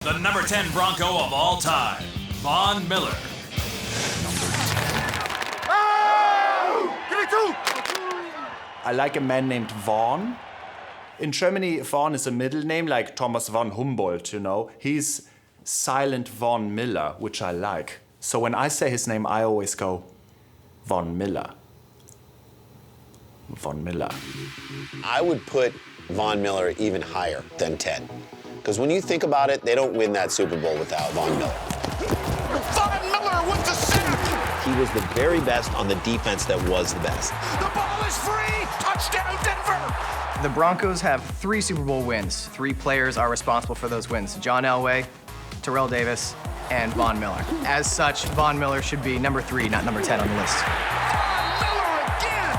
The number 10 Bronco of all time, Von Miller. I like a man named Von. In Germany, Von is a middle name, like Thomas von Humboldt, you know. He's silent Von Miller, which I like. So when I say his name, I always go, Von Miller. Von Miller. I would put Von Miller even higher than 10. Because when you think about it, they don't win that Super Bowl without Von Miller. Von Miller with the sack! He was the very best on the defense that was the best. The ball is free! Touchdown, Denver! The Broncos have 3 Super Bowl wins. 3 players are responsible for those wins. John Elway, Terrell Davis, and Von Miller. As such, Von Miller should be number 3, not number 10 on the list. Von Miller again!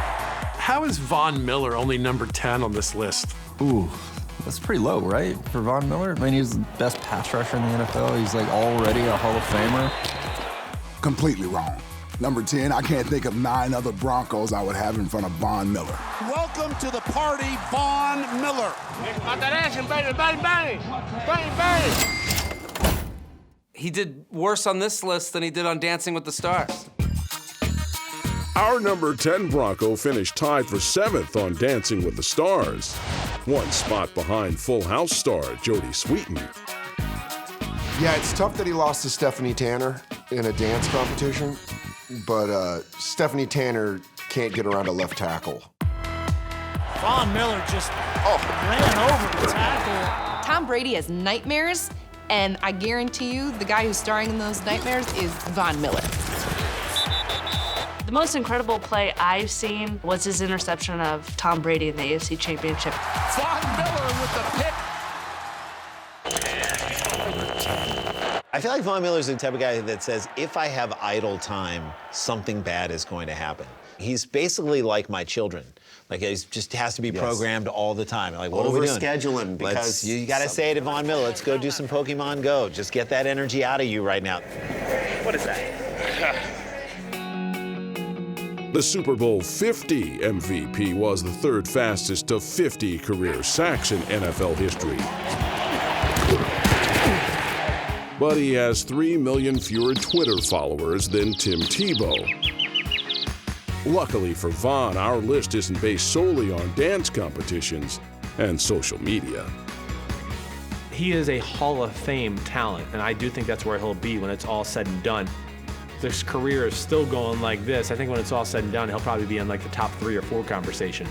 How is Von Miller only number 10 on this list? Ooh, that's pretty low, right, for Von Miller? I mean, he's the best pass rusher in the NFL. He's like already a Hall of Famer. Completely wrong. Number 10, I can't think of 9 other Broncos I would have in front of Von Miller. Welcome to the party, Von Miller. He did worse on this list than he did on Dancing with the Stars. Our number 10 Bronco finished tied for 7th on Dancing with the Stars. 1 spot behind Full House star Jodie Sweetin. Yeah, it's tough that he lost to Stephanie Tanner in a dance competition, but Stephanie Tanner can't get around a left tackle. Von Miller just ran over the tackle. Tom Brady has nightmares, and I guarantee you the guy who's starring in those nightmares is Von Miller. The most incredible play I've seen was his interception of Tom Brady in the AFC Championship. Von Miller with the pick. I feel like Von Miller's the type of guy that says, if I have idle time, something bad is going to happen. He's basically like my children. Like, he just has to be programmed all the time. Like, what are we doing? Overscheduling, because you got to say to Von Miller, let's go do some Pokemon Go. Just get that energy out of you right now. What is that? The Super Bowl 50 MVP was the 3rd fastest to 50 career sacks in NFL history. But he has 3 million fewer Twitter followers than Tim Tebow. Luckily for Von, our list isn't based solely on dance competitions and social media. He is a Hall of Fame talent, and I do think that's where he'll be when it's all said and done. This career is still going like this. I think when it's all said and done, he'll probably be in like the top 3 or 4 conversation.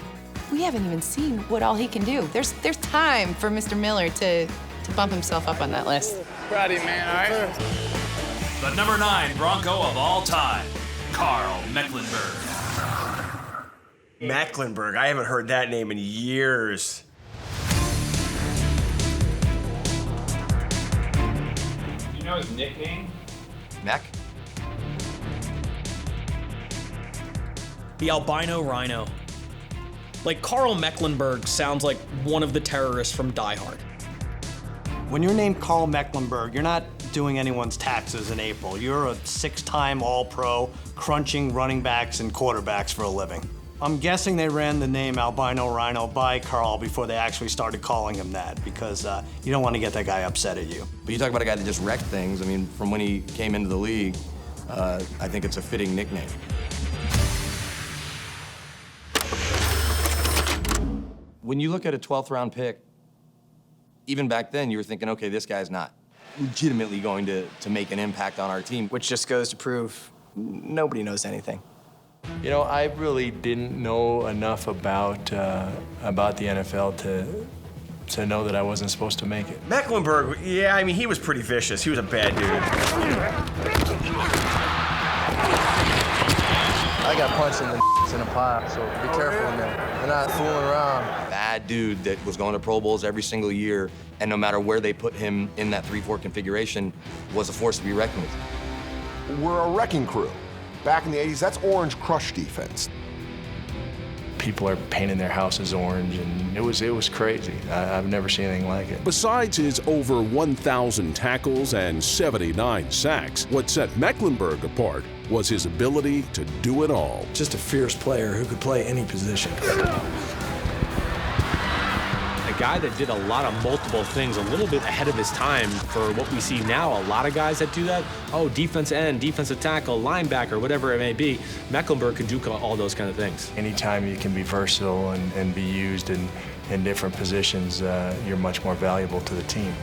We haven't even seen what all he can do. There's time for Mr. Miller to bump himself up on that list. Proud of you, man, all right? The number 9 Bronco of all time, Karl Mecklenburg. Mecklenburg, I haven't heard that name in years. You know his nickname? Meck? The albino rhino. Like, Karl Mecklenburg sounds like one of the terrorists from Die Hard. When you're named Karl Mecklenburg, you're not doing anyone's taxes in April. You're a 6-time All-Pro, crunching running backs and quarterbacks for a living. I'm guessing they ran the name albino rhino by Karl before they actually started calling him that, because you don't want to get that guy upset at you. But you talk about a guy that just wrecked things. I mean, from when he came into the league, I think it's a fitting nickname. When you look at a 12th round pick, even back then, you were thinking, okay, this guy's not legitimately going to make an impact on our team. Which just goes to prove nobody knows anything. You know, I really didn't know enough about the NFL to know that I wasn't supposed to make it. Mecklenburg, yeah, I mean, he was pretty vicious. He was a bad dude. I got punched in the pie, so be careful in there. They're not fooling around. Bad dude that was going to Pro Bowls every single year, and no matter where they put him in that 3-4 configuration, was a force to be reckoned with. We're a wrecking crew. Back in the 80s, that's Orange Crush defense. People are painting their houses orange, and it was crazy. I've never seen anything like it. Besides his over 1,000 tackles and 79 sacks, what set Mecklenburg apart was his ability to do it all. Just a fierce player who could play any position. The guy that did a lot of multiple things, a little bit ahead of his time for what we see now. A lot of guys that do that, defense end, defensive tackle, linebacker, whatever it may be. Mecklenburg can do all those kind of things. Anytime you can be versatile and be used in different positions, you're much more valuable to the team.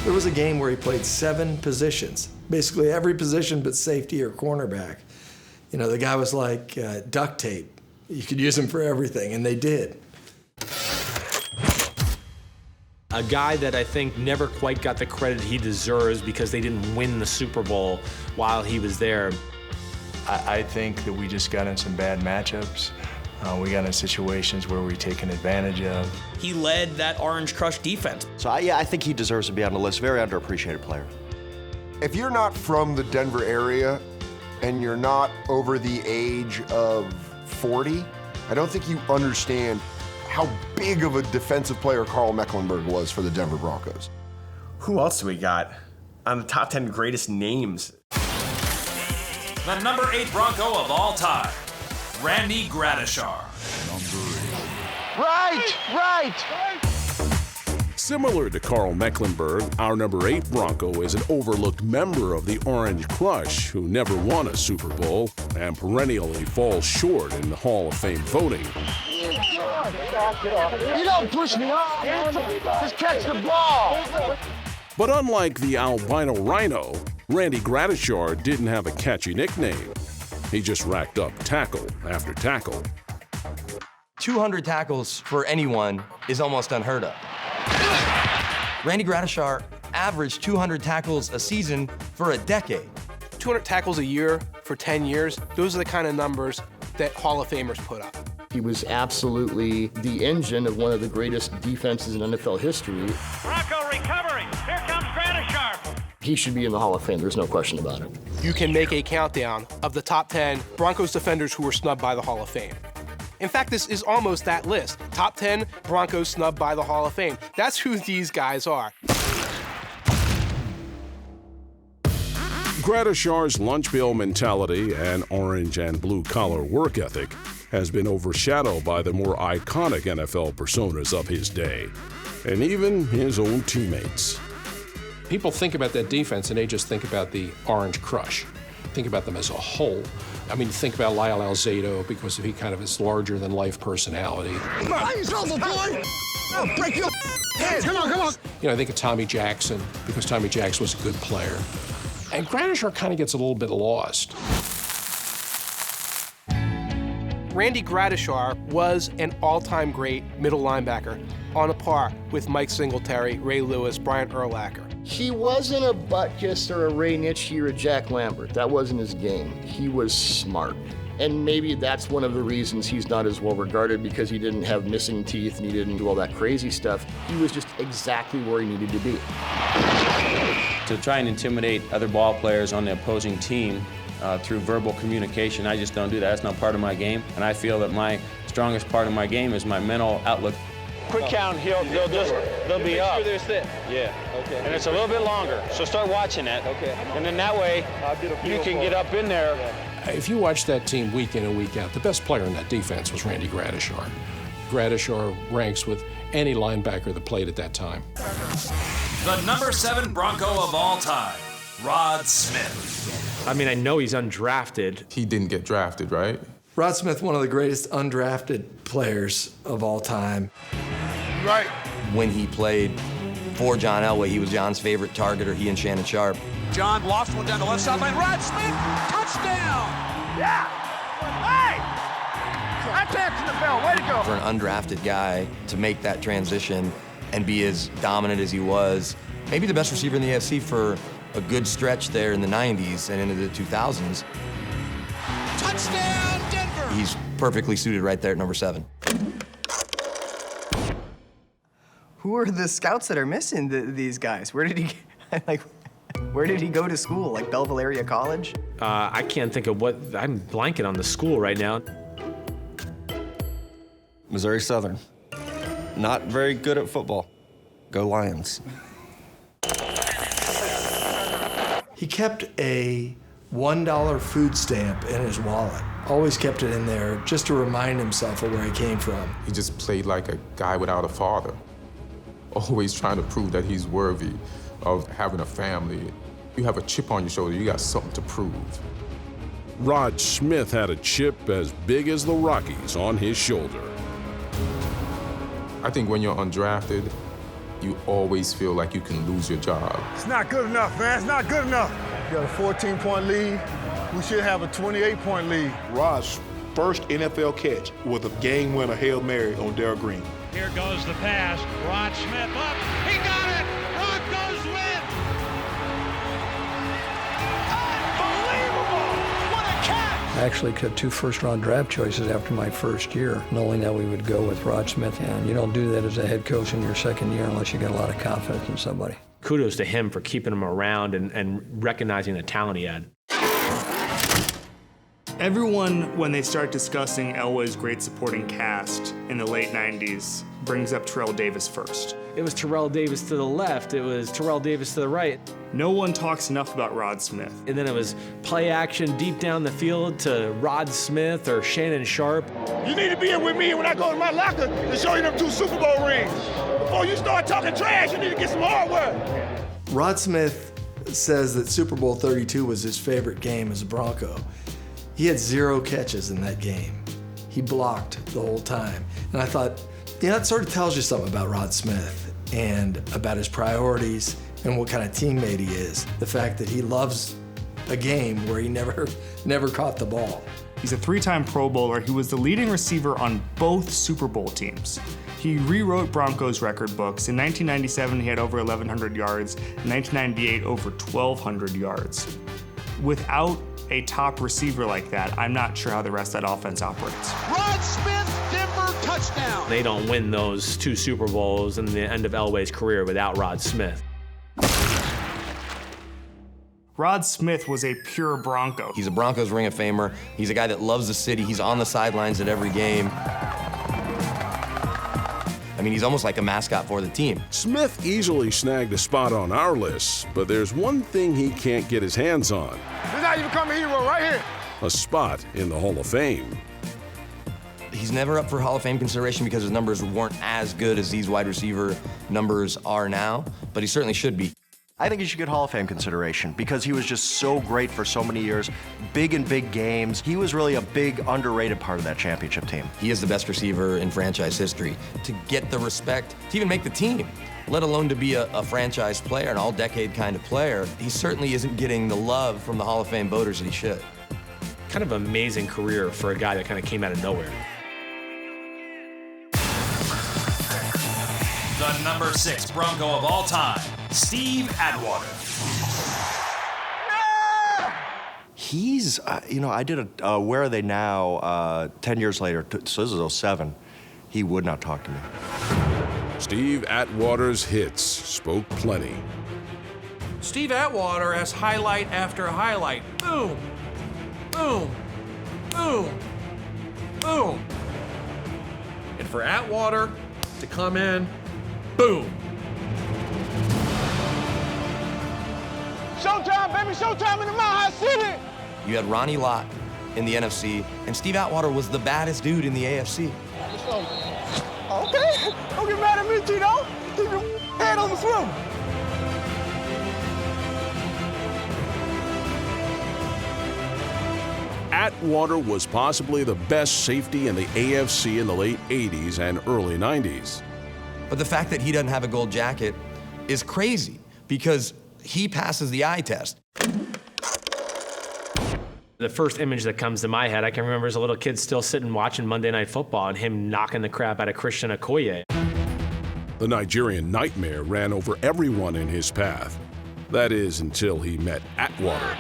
There was a game where he played 7 positions, basically every position but safety or cornerback. You know, the guy was like duct tape. You could use him for everything, and they did. A guy that I think never quite got the credit he deserves because they didn't win the Super Bowl while he was there. I think that we just got in some bad matchups. We got in situations where we were taken advantage of. He led that Orange Crush defense. So I think he deserves to be on the list. Very underappreciated player. If you're not from the Denver area and you're not over the age of 40, I don't think you understand how big of a defensive player Karl Mecklenburg was for the Denver Broncos. Who else do we got on the top 10 greatest names? The number 8 Bronco of all time, Randy Gradishar. Right. Similar to Karl Mecklenburg, our number 8 Bronco is an overlooked member of the Orange Crush who never won a Super Bowl and perennially falls short in the Hall of Fame voting. You don't push me off. Just catch the ball. But unlike the albino rhino, Randy Gradishar didn't have a catchy nickname. He just racked up tackle after tackle. 200 tackles for anyone is almost unheard of. Randy Gradishar averaged 200 tackles a season for a decade. 200 tackles a year for 10 years, those are the kind of numbers that Hall of Famers put up. He was absolutely the engine of one of the greatest defenses in NFL history. Bronco recovering. Here comes Gradishar. He should be in the Hall of Fame, there's no question about it. You can make a countdown of the top 10 Broncos defenders who were snubbed by the Hall of Fame. In fact, this is almost that list. Top 10 Broncos snubbed by the Hall of Fame. That's who these guys are. Gradishar's lunch bill mentality and orange and blue collar work ethic has been overshadowed by the more iconic NFL personas of his day, and even his own teammates. People think about that defense and they just think about the Orange Crush. Think about them as a whole. I mean, think about Lyle Alzado because of he kind of his larger-than-life personality. He's over, boy. I'll break your head. Come on. You know, I think of Tommy Jackson because Tommy Jackson was a good player. And Gradishar kind of gets a little bit lost. Randy Gradishar was an all-time great middle linebacker, on a par with Mike Singletary, Ray Lewis, Brian Urlacher. He wasn't a Butkus or a Ray Nitschke or a Jack Lambert. That wasn't his game. He was smart. And maybe that's one of the reasons he's not as well regarded, because he didn't have missing teeth and he didn't do all that crazy stuff. He was just exactly where he needed to be. To try and intimidate other ball players on the opposing team through verbal communication, I just don't do that. That's not part of my game. And I feel that my strongest part of my game is my mental outlook. Quick count, they'll be up. Make sure they're set. Yeah. Okay. And it's a little bit longer, so start watching that. Okay. And then that way, you can get up in there. If you watch that team week in and week out, the best player in that defense was Randy Gradishar. Gradishar ranks with any linebacker that played at that time. The number 7 Bronco of all time, Rod Smith. I mean, I know he's undrafted. He didn't get drafted, right? Rod Smith, one of the greatest undrafted players of all time. Right. When he played for John Elway, he was John's favorite targeter, he and Shannon Sharp. John lost one down the left sideline. Rod Smith, touchdown! Yeah! Hey! Right back to the bell. Way to go! For an undrafted guy to make that transition and be as dominant as he was, maybe the best receiver in the AFC for a good stretch there in the 90s and into the 2000s. Touchdown, Denver! He's perfectly suited right there at number 7. Who are the scouts that are missing these guys? Where did he go to school? Like Belleville Area College? I can't think of what, I'm blanking on the school right now. Missouri Southern. Not very good at football. Go Lions. He kept a $1 food stamp in his wallet. Always kept it in there just to remind himself of where he came from. He just played like a guy without a father, always trying to prove that he's worthy of having a family. You have a chip on your shoulder, you got something to prove. Rod Smith had a chip as big as the Rockies on his shoulder. I think when you're undrafted, you always feel like you can lose your job. It's not good enough, man. It's not good enough. You got a 14-point lead. We should have a 28-point lead. Rod's first NFL catch was a game-winner Hail Mary on Darrell Green. Here goes the pass. Rod Smith up. He got it. Broncos win. Unbelievable. What a catch. I actually took 2 first-round draft choices after my first year, knowing that we would go with Rod Smith. And you don't do that as a head coach in your second year unless you got a lot of confidence in somebody. Kudos to him for keeping him around and recognizing the talent he had. Everyone, when they start discussing Elway's great supporting cast in the late 90s, brings up Terrell Davis first. It was Terrell Davis to the left, it was Terrell Davis to the right. No one talks enough about Rod Smith. And then it was play action deep down the field to Rod Smith or Shannon Sharpe. You need to be in with me when I go to my locker to show you them 2 Super Bowl rings. Before you start talking trash, you need to get some hard work. Rod Smith says that Super Bowl 32 was his favorite game as a Bronco. He had 0 catches in that game. He blocked the whole time. And I thought, that sort of tells you something about Rod Smith and about his priorities and what kind of teammate he is. The fact that he loves a game where he never caught the ball. He's a 3-time Pro Bowler. He was the leading receiver on both Super Bowl teams. He rewrote Broncos record books. In 1997, he had over 1,100 yards. In 1998, over 1,200 yards. Without a top receiver like that, I'm not sure how the rest of that offense operates. Rod Smith, Denver touchdown. They don't win those 2 Super Bowls in the end of Elway's career without Rod Smith. Rod Smith was a pure Bronco. He's a Broncos Ring of Famer. He's a guy that loves the city. He's on the sidelines at every game. I mean, he's almost like a mascot for the team. Smith easily snagged a spot on our list, but there's one thing he can't get his hands on. This is how you become a hero, right here. A spot in the Hall of Fame. He's never up for Hall of Fame consideration because his numbers weren't as good as these wide receiver numbers are now, but he certainly should be. I think he should get Hall of Fame consideration because he was just so great for so many years, big in big games. He was really a big, underrated part of that championship team. He is the best receiver in franchise history. To get the respect, to even make the team, let alone to be a franchise player, an all-decade kind of player, he certainly isn't getting the love from the Hall of Fame voters that he should. Kind of amazing career for a guy that kind of came out of nowhere. The number 6 Bronco of all time, Steve Atwater. He's, I did a Where Are They Now 10 years later, so this is 07. He would not talk to me. Steve Atwater's hits spoke plenty. Steve Atwater has highlight after highlight. Boom, boom, boom, boom. And for Atwater to come in, boom. Showtime, baby, showtime in the Mile High City. You had Ronnie Lott in the NFC, and Steve Atwater was the baddest dude in the AFC. Okay, don't get mad at me, Tito. Keep your head on the swivel. Atwater was possibly the best safety in the AFC in the late 80s and early 90s. But the fact that he doesn't have a gold jacket is crazy because he passes the eye test. The first image that comes to my head, I can remember as a little kid still sitting watching Monday Night Football and him knocking the crap out of Christian Okoye. The Nigerian Nightmare ran over everyone in his path. That is, until he met Atwater.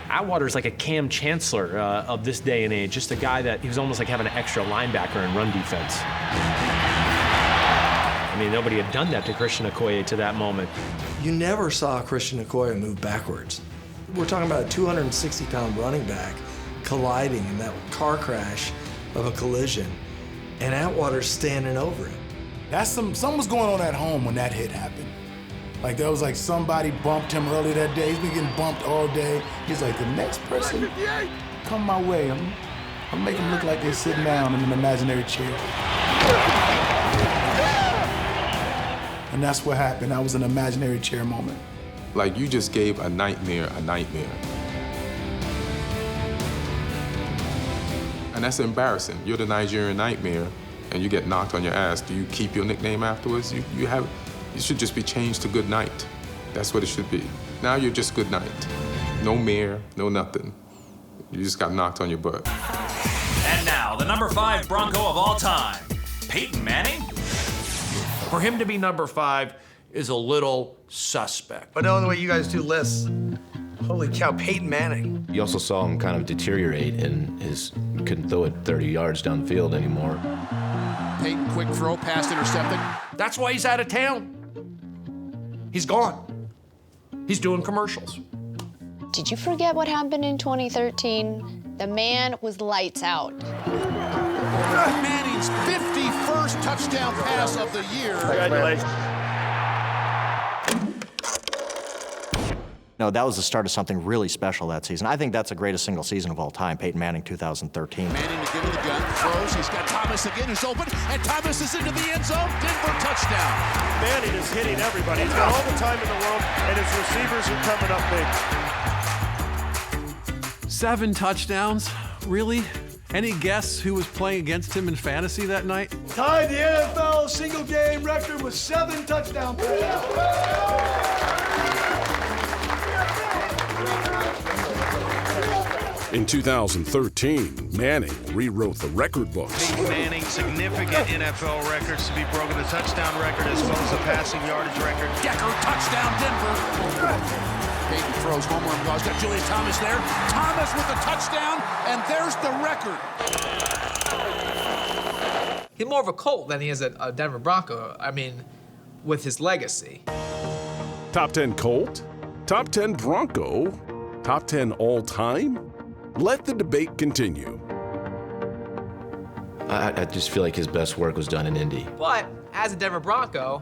Atwater's like a Cam Chancellor of this day and age, just a guy that he was almost like having an extra linebacker in run defense. I mean, nobody had done that to Christian Okoye to that moment. You never saw Christian Okoye move backwards. We're talking about a 260-pound running back colliding in that car crash of a collision, and Atwater's standing over him. Something was going on at home when that hit happened. Like, that was like somebody bumped him earlier that day. He's been getting bumped all day. He's like, the next person come my way, I'm making him look like they're sitting down in an imaginary chair. And that's what happened. That was an imaginary chair moment. Like, you just gave a nightmare a nightmare. And that's embarrassing. You're the Nigerian Nightmare, and you get knocked on your ass. Do you keep your nickname afterwards? You should just be changed to Good Night. That's what it should be. Now you're just Good Night. No mayor, no nothing. You just got knocked on your butt. And now, the number 5 Bronco of all time, Peyton Manning. For him to be number 5 is a little suspect. But knowing the way you guys do lists, holy cow, Peyton Manning. You also saw him kind of deteriorate in his, couldn't throw it 30 yards downfield anymore. Peyton, quick throw, pass intercepted. That's why he's out of town. He's gone. He's doing commercials. Did you forget what happened in 2013? The man was lights out. Manning's 51st touchdown pass of the year. Congratulations. No, that was the start of something really special that season. I think that's the greatest single season of all time, Peyton Manning 2013. Manning to give him the gun, throws, he's got Thomas again, who's open, and Thomas is into the end zone, Denver touchdown. Manning is hitting everybody. He's got all the time in the world, and his receivers are coming up big. 7 touchdowns? Really? Any guess who was playing against him in fantasy that night? Tied the NFL single game record with 7 touchdown passes. In 2013, Manning rewrote the record books. Peyton Manning, significant NFL records to be broken, the touchdown record as well as the passing yardage record. Decker, touchdown, Denver. Peyton throws homer and goes. Got Julius Thomas there. Thomas with the touchdown, and there's the record. He's more of a Colt than he is a Denver Bronco. I mean, with his legacy. Top 10 Colt? Top 10 Bronco? Top 10 all time? Let the debate continue. I just feel like his best work was done in Indy. But as a Denver Bronco,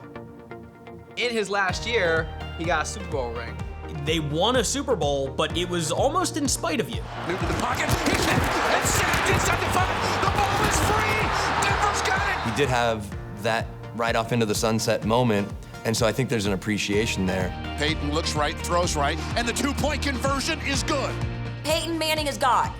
in his last year, he got a Super Bowl ring. They won a Super Bowl, but it was almost in spite of you. Move to the pocket, he's hit, and sacked inside the 5. The ball is free, Denver's got it. He did have that right off into the sunset moment, and so I think there's an appreciation there. Peyton looks right, throws right, and the 2-point conversion is good. Peyton Manning is God.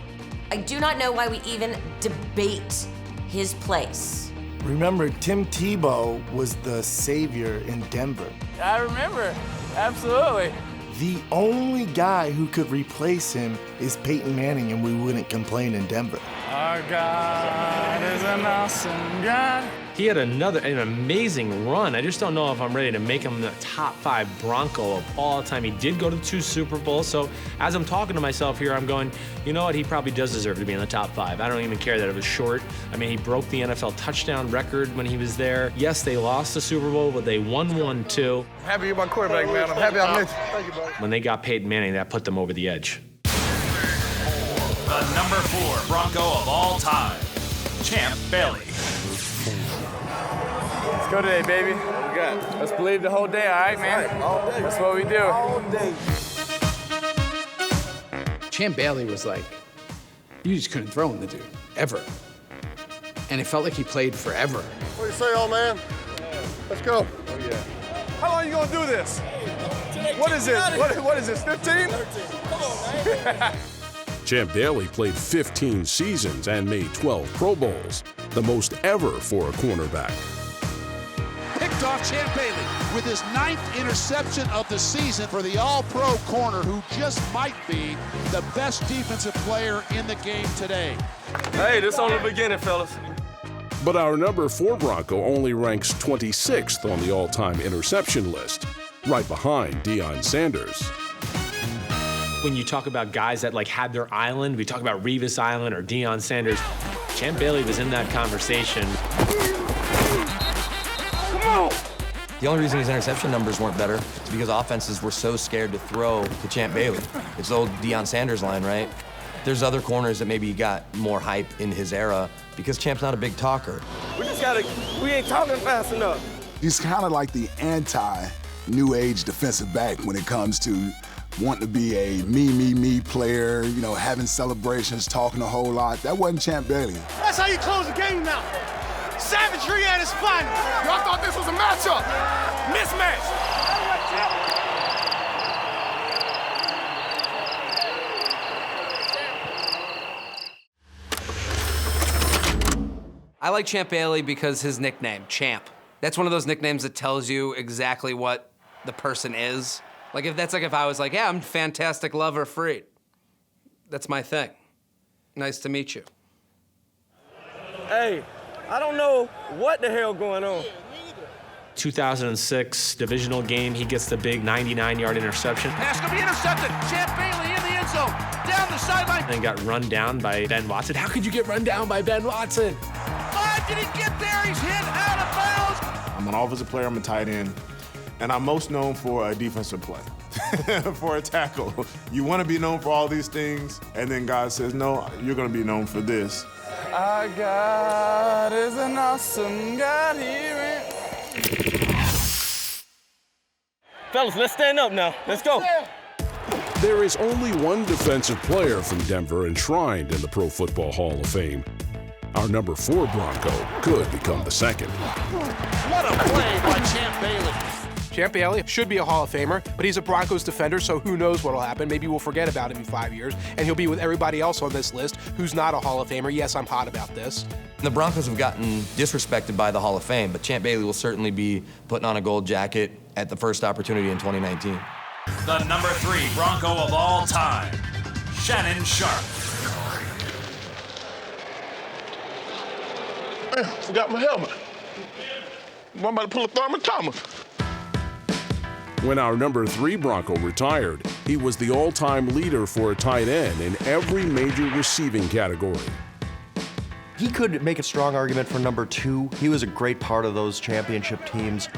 I do not know why we even debate his place. Remember, Tim Tebow was the savior in Denver. I remember, absolutely. The only guy who could replace him is Peyton Manning, and we wouldn't complain in Denver. Our God is an awesome God. He had an amazing run. I just don't know if I'm ready to make him the top 5 Bronco of all time. He did go to 2 Super Bowls, so as I'm talking to myself here, I'm going, you know what, he probably does deserve to be in the top 5. I don't even care that it was short. I mean, he broke the NFL touchdown record when he was there. Yes, they lost the Super Bowl, but they won one too. Happy you're my quarterback, man. I'm happy I missed you. Thank you, buddy. When they got Peyton Manning, that put them over the edge. The number 4 Bronco of all time, Champ Bailey. Let's go today, baby. What we got? Let's believe the whole day, all right, man? All day. That's what we do. All day. Champ Bailey was like, you just couldn't throw him, the dude, ever. And it felt like he played forever. What do you say, old man? Let's go. Oh, yeah. How long are you going to do this? What is this? What is this, 15? 13. Come on, man. Champ Bailey played 15 seasons and made 12 Pro Bowls, the most ever for a cornerback. Picked off Champ Bailey with his 9th interception of the season for the All-Pro corner, who just might be the best defensive player in the game today. Hey, this only the beginning, fellas. But our number 4 Bronco only ranks 26th on the all-time interception list, right behind Deion Sanders. When you talk about guys that had their island, we talk about Revis Island or Deion Sanders, Champ Bailey was in that conversation. The only reason his interception numbers weren't better is because offenses were so scared to throw to Champ Bailey. It's the old Deion Sanders line, right? There's other corners that maybe got more hype in his era because Champ's not a big talker. We ain't talking fast enough. He's kind of like the new age defensive back when it comes to wanting to be a me player, you know, having celebrations, talking a whole lot. That wasn't Champ Bailey. That's how you close the game out. Savagery at its finest. Y'all thought this was a matchup. Mismatch. I like Champ Bailey because his nickname, Champ. That's one of those nicknames that tells you exactly what the person is. Like if I was like, yeah, I'm Fantastic Lover Freed. That's my thing. Nice to meet you. Hey, I don't know what the hell going on. 2006 divisional game, he gets the big 99-yard interception. Pass gonna be intercepted. Champ Bailey in the end zone, down the sideline. And got run down by Ben Watson. How could you get run down by Ben Watson? Why did he get there? He's hit out of bounds. I'm an offensive player, I'm a tight end, and I'm most known for a defensive play, for a tackle. You want to be known for all these things, and then God says, no, you're going to be known for this. Our God is an awesome God here. Fellas, let's stand up now. Let's go. There is only one defensive player from Denver enshrined in the Pro Football Hall of Fame. Our number 4 Bronco could become the second. What a play by Champ Bailey. Champ Bailey should be a Hall of Famer, but he's a Broncos defender, so who knows what'll happen. Maybe we'll forget about him in 5 years, and he'll be with everybody else on this list who's not a Hall of Famer. Yes, I'm hot about this. The Broncos have gotten disrespected by the Hall of Fame, but Champ Bailey will certainly be putting on a gold jacket at the first opportunity in 2019. The number 3 Bronco of all time, Shannon Sharpe. Man, forgot my helmet. I'm about to pull a Thurman Thomas. When our number 3 Bronco retired, he was the all-time leader for a tight end in every major receiving category. He could make a strong argument for number 2. He was a great part of those championship teams.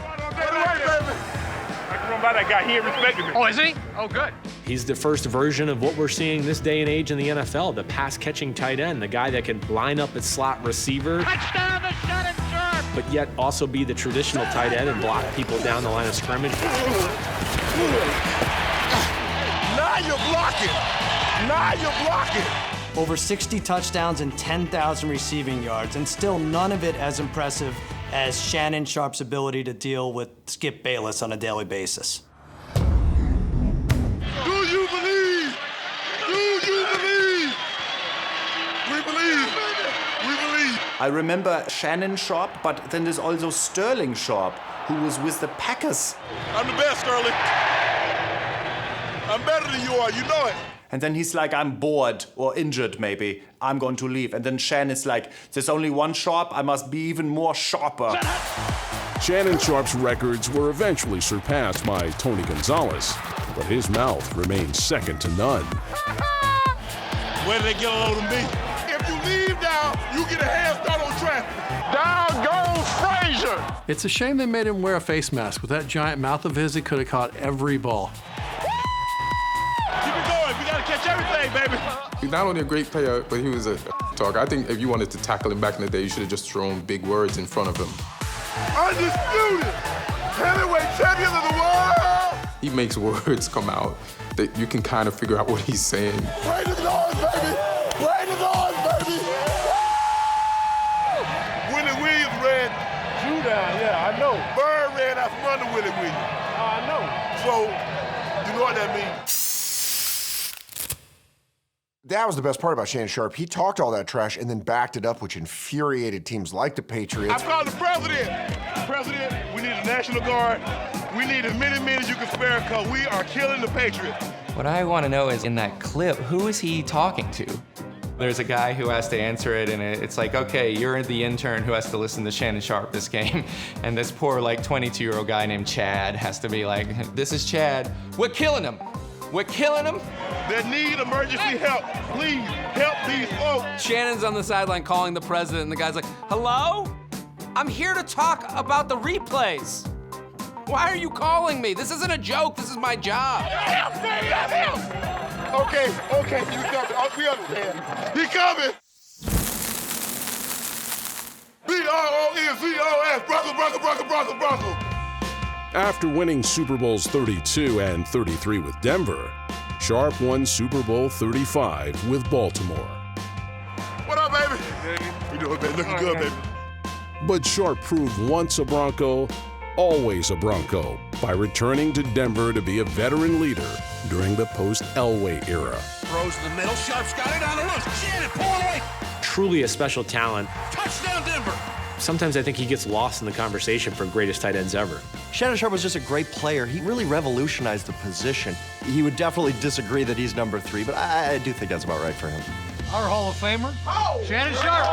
By that guy, he ain't respecting me. Oh, is he? Oh, good. He's the first version of what we're seeing this day and age in the NFL, the pass-catching tight end, the guy that can line up at slot receiver. Touchdown to Shannon Sharpe. But yet also be the traditional tight end and block people down the line of scrimmage. Now you're blocking. Now you're blocking. Over 60 touchdowns and 10,000 receiving yards, and still none of it as impressive as Shannon Sharpe's ability to deal with Skip Bayless on a daily basis. Do you believe? Do you believe? We believe. We believe. I remember Shannon Sharpe, but then there's also Sterling Sharpe, who was with the Packers. I'm the best, Sterling. I'm better than you are, you know it. And then he's like, I'm bored or injured maybe. I'm going to leave. And then Shannon is like, there's only one Sharpe, I must be even more sharper. Shannon Sharpe's records were eventually surpassed by Tony Gonzalez, but his mouth remained second to none. Where did they get a load of me? If you leave now, you get a head start on traffic. Down goes Frazier. It's a shame they made him wear a face mask. With that giant mouth of his, he could have caught every ball. Keep it going. We got to catch everything, baby. He's not only a great player, but he was a talker. I think if you wanted to tackle him back in the day, you should have just thrown big words in front of him. Undisputed heavyweight champion of the world. He makes words come out that you can kind of figure out what he's saying. Pray to the Lord, baby. Pray to the Lord, baby. Willie Williams ran Drew down, yeah, I know. Bird ran out from under Willie Williams. I know. So, you know what that means? That was the best part about Shannon Sharpe. He talked all that trash and then backed it up, which infuriated teams like the Patriots. I called the president. President, we need a National Guard. We need as many men as you can spare because we are killing the Patriots. What I want to know is, in that clip, who is he talking to? There's a guy who has to answer it, and it's like, okay, you're the intern who has to listen to Shannon Sharpe this game. And this poor, 22-year-old guy named Chad has to be like, this is Chad. We're killing him. We're killing him. They need emergency help. Please help these folks. Shannon's on the sideline calling the president, and the guy's like, hello? I'm here to talk about the replays. Why are you calling me? This isn't a joke. This is my job. Help me, help. Okay, you coming. We understand. He coming. B-R-O-N-C-O-S. Bronco. After winning Super Bowls 32 and 33 with Denver, Sharp won Super Bowl 35 with Baltimore. What up, baby? You doing, baby? Looking good, baby. But Sharp proved once a Bronco, always a Bronco, by returning to Denver to be a veteran leader during the post-Elway era. Throws in the middle. Sharp's got it on the run. Shannon, pull away. Truly a special talent. Touchdown, Denver. Sometimes I think he gets lost in the conversation for greatest tight ends ever. Shannon Sharp was just a great player. He really revolutionized the position. He would definitely disagree that he's number 3, but I do think that's about right for him. Our Hall of Famer, Shannon Sharp.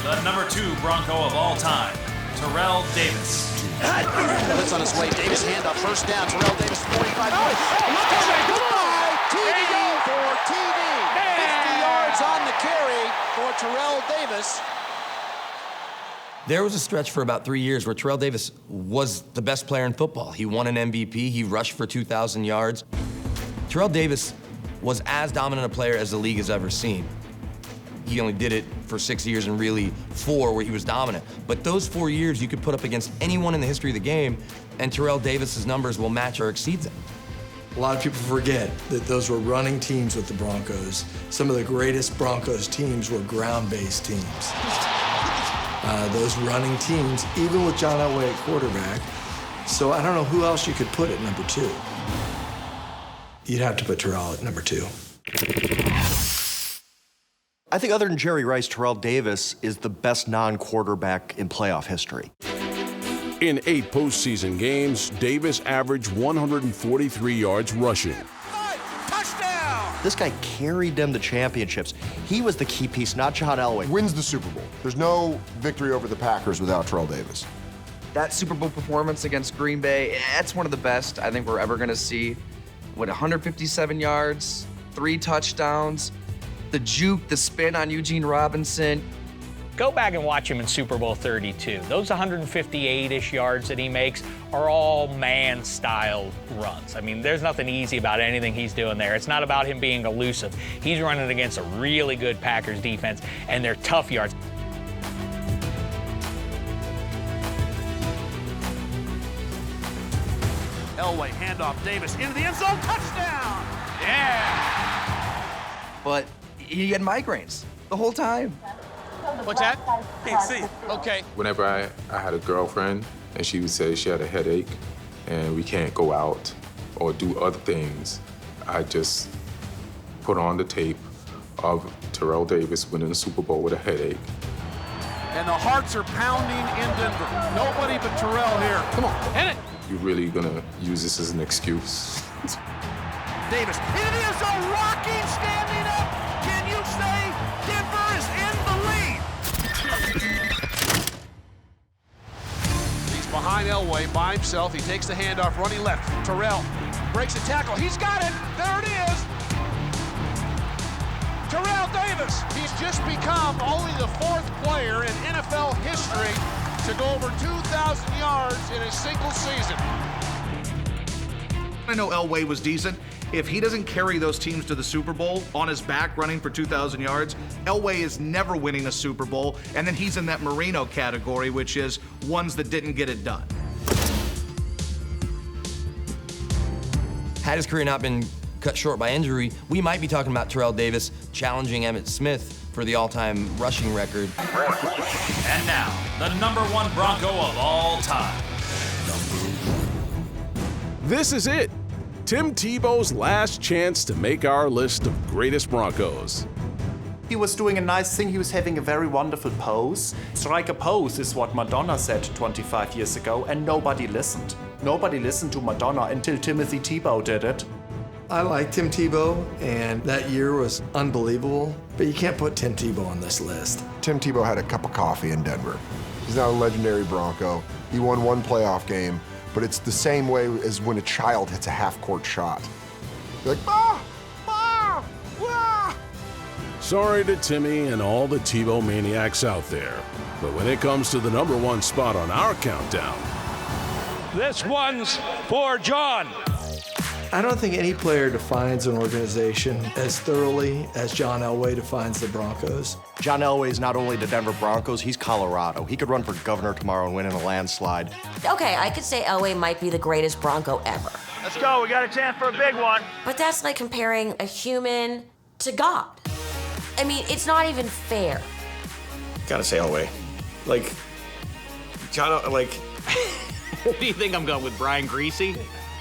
The number 2 Bronco of all time, Terrell Davis. Blitz on his way. Davis handoff. First down. Terrell Davis, 45 yards. TD for TD. 50 yards on the carry for Terrell Davis. There was a stretch for about 3 years where Terrell Davis was the best player in football. He won an MVP. He rushed for 2,000 yards. Terrell Davis was as dominant a player as the league has ever seen. He only did it for 6 years and really 4 where he was dominant. But those 4 years you could put up against anyone in the history of the game, and Terrell Davis's numbers will match or exceed them. A lot of people forget that those were running teams with the Broncos. Some of the greatest Broncos teams were ground-based teams. Those running teams, even with John Elway at quarterback. So I don't know who else you could put at number 2. You'd have to put Terrell at number 2. I think other than Jerry Rice, Terrell Davis is the best non-quarterback in playoff history. In 8 postseason games, Davis averaged 143 yards rushing. Touchdown! This guy carried them to championships. He was the key piece, not John Elway. Wins the Super Bowl. There's no victory over the Packers without Terrell Davis. That Super Bowl performance against Green Bay, that's one of the best I think we're ever going to see. 157 yards, 3 touchdowns, the juke, the spin on Eugene Robinson. Go back and watch him in Super Bowl 32. Those 158-ish yards that he makes are all man-style runs. I mean, there's nothing easy about anything he's doing there. It's not about him being elusive. He's running against a really good Packers defense, and they're tough yards. Elway, handoff, Davis into the end zone, touchdown! Yeah! But he had migraines the whole time. What's that? Can't see. Okay. Whenever I had a girlfriend and she would say she had a headache and we can't go out or do other things, I just put on the tape of Terrell Davis winning the Super Bowl with a headache. And the hearts are pounding in Denver. Nobody but Terrell here. Come on, hit it! You're really gonna use this as an excuse? Davis, into the end zone, rocking, standing up. Can you say Denver is in the lead? He's behind Elway by himself. He takes the handoff, running left. Terrell breaks a tackle. He's got it. There it is. Terrell Davis. He's just become only the 4th player in NFL history to go over 2,000 yards in a single season. I know Elway was decent. If he doesn't carry those teams to the Super Bowl on his back running for 2,000 yards, Elway is never winning a Super Bowl, and then he's in that Marino category, which is ones that didn't get it done. Had his career not been cut short by injury, we might be talking about Terrell Davis challenging Emmitt Smith for the all-time rushing record. And now, the number 1 Bronco of all time. This is it. Tim Tebow's last chance to make our list of greatest Broncos. He was doing a nice thing. He was having a very wonderful pose. Strike a pose is what Madonna said 25 years ago, and nobody listened. Nobody listened to Madonna until Timothy Tebow did it. I like Tim Tebow, and that year was unbelievable, but you can't put Tim Tebow on this list. Tim Tebow had a cup of coffee in Denver. He's not a legendary Bronco. He won 1 playoff game, but it's the same way as when a child hits a half-court shot. You're like, ah, ah, ah. Sorry to Timmy and all the Tebow maniacs out there, but when it comes to the number 1 spot on our countdown, This one's for John. I don't think any player defines an organization as thoroughly as John Elway defines the Broncos. John Elway is not only the Denver Broncos, he's Colorado. He could run for governor tomorrow and win in a landslide. Okay, I could say Elway might be the greatest Bronco ever. Let's go. We got a chance for a big one. But that's like comparing a human to God. I mean, it's not even fair. Gotta say Elway. Like, John, like... Do you think I'm going with Brian Griese?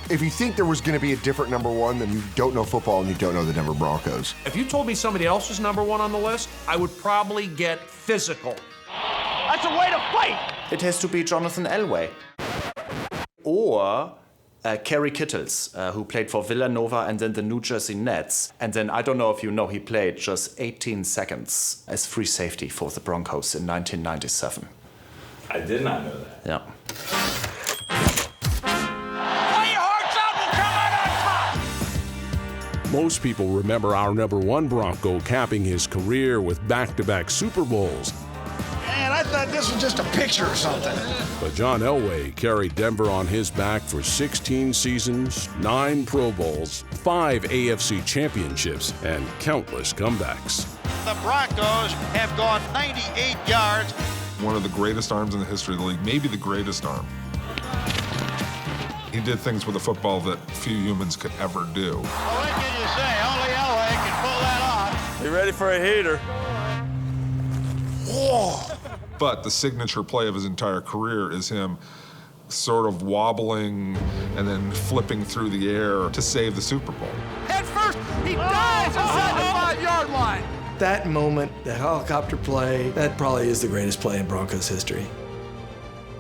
If you think there was going to be a different number one, then you don't know football and you don't know the Denver Broncos. If you told me somebody else was number one on the list, I would probably get physical. That's a way to fight. It has to be Jonathan Elway. Or Kerry Kittles, who played for Villanova and then the New Jersey Nets. And then, I don't know if you know, he played just 18 seconds as free safety for the Broncos in 1997. I did not know that. Yeah. Most people remember our number one Bronco capping his career with back-to-back Super Bowls. Man, I thought this was just a picture or something. But John Elway carried Denver on his back for 16 seasons, 9 Pro Bowls, 5 AFC championships, and countless comebacks. The Broncos have gone 98 yards. One of the greatest arms in the history of the league, maybe the greatest arm. He did things with a football that few humans could ever do. Well, what can you say? Only Elway can pull that off. You ready for a heater? But the signature play of his entire career is him sort of wobbling and then flipping through the air to save the Super Bowl. Head first, he dives inside the 5-yard line. That moment, the helicopter play, that probably is the greatest play in Broncos history.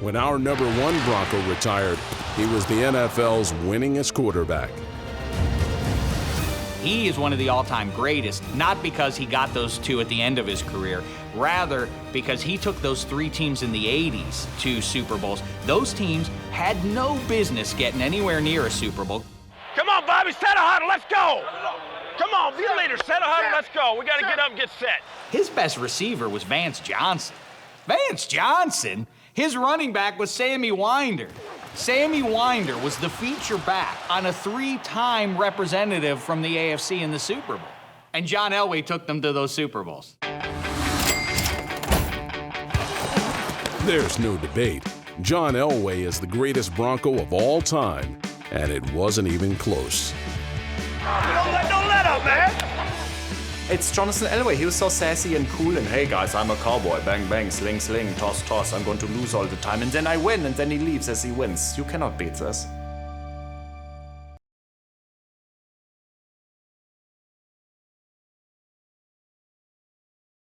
When our number one Bronco retired, he was the NFL's winningest quarterback. He is one of the all-time greatest, not because he got those 2 at the end of his career, rather because he took those 3 teams in the 80s to Super Bowls. Those teams had no business getting anywhere near a Super Bowl. Come on, Bobby, set a huddle. Let's go. Come on, be a leader. Set a huddle. Let's go. We got to get up and get set. His best receiver was Vance Johnson. Vance Johnson? His running back was Sammy Winder. Sammy Winder was the feature back on a 3-time representative from the AFC in the Super Bowl. And John Elway took them to those Super Bowls. There's no debate. John Elway is the greatest Bronco of all time, and it wasn't even close. Don't let up, man. It's Jonathan Elway. He was so sassy and cool and, hey guys, I'm a cowboy. Bang, bang, sling, sling, toss, toss. I'm going to lose all the time. And then I win, and then he leaves as he wins. You cannot beat this.